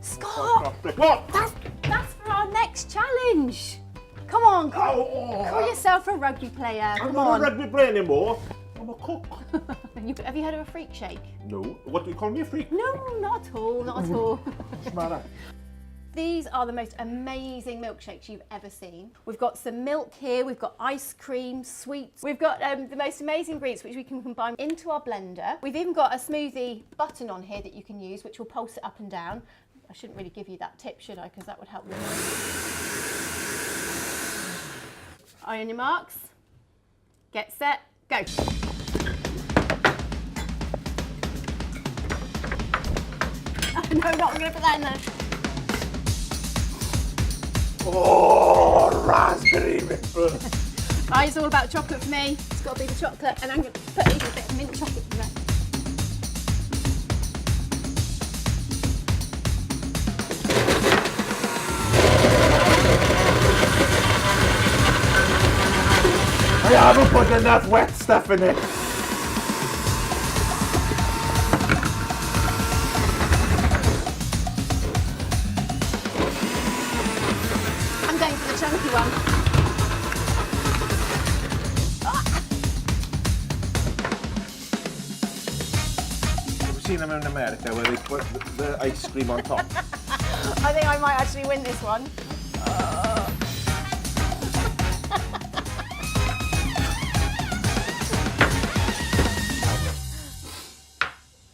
Scott! What? That's for our next challenge. Come on, call yourself a rugby player. I'm not a rugby player anymore. I'm a cook. Have you heard of a freak shake? No. What do you call me, a freak? No, not at all, not at all. What's the matter? These are the most amazing milkshakes you've ever seen. We've got some milk here, we've got ice cream, sweets. We've got the most amazing ingredients which we can combine into our blender. We've even got a smoothie button on here that you can use, which will pulse it up and down. I shouldn't really give you that tip, should I? Because that would help me. Eye on your marks. Get set, go. No, not, I'm going to put that in there. Oh, raspberry maple. It's all about chocolate for me. It's got to be the chocolate, and I'm going to put even a bit of mint chocolate in there. I haven't put enough wet stuff in it. I'm going for the chunky one. Have you seen them in America where they put the ice cream on top? I think I might actually win this one.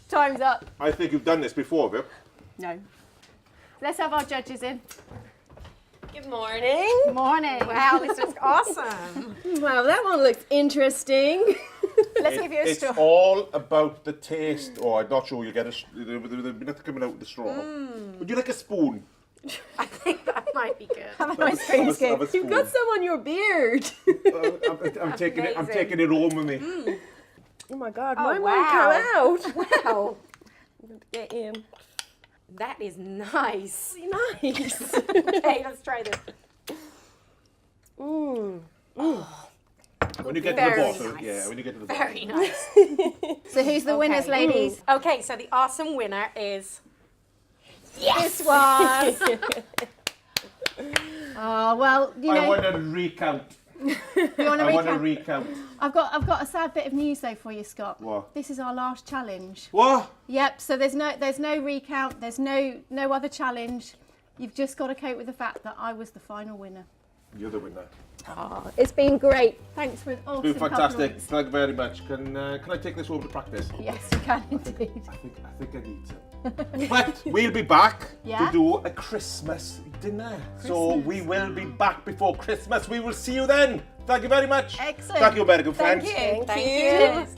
Time's up. I think you've done this before, Viv. No. Let's have our judges in. Good morning. Morning. Wow, this is awesome. Wow, that one looks interesting. Let's give you a It's straw. all about the taste. Oh, I'm not sure you get there'll be nothing coming out with the straw. Would you like a spoon? I think that might be good. Have an ice cream scoop. You've got some on your beard. I'm taking it. I'm taking it home with me. Oh my God, Oh, mine wow. won't come out. Wow, I'm going to get in. that is nice. Nice. Okay, let's try this. Mm. When you get to the Very bottom, nice. yeah. When you get to the Very bottom. nice. So who's the winners, ladies? Okay, so the awesome winner is This one. Oh, well, you I know, want to recount. you want to I want to recap? recount. I've got a sad bit of news though for you, Scott. What? This is our last challenge. What? Yep. So there's no recount. There's no other challenge. You've just got to cope with the fact that I was the final winner. You're the winner. Oh, it's been great. Thanks for an awesome It's been fantastic. couple of Thank you very much. Can I take this home to practice? weeks. Yes, you can indeed. I think I need to. But we'll be back Yeah? to do a Christmas dinner. So we will be back before Christmas. We will see you then. Thank you very much. Excellent. Thank you, American friends. Thank you. Thank you. Cheers.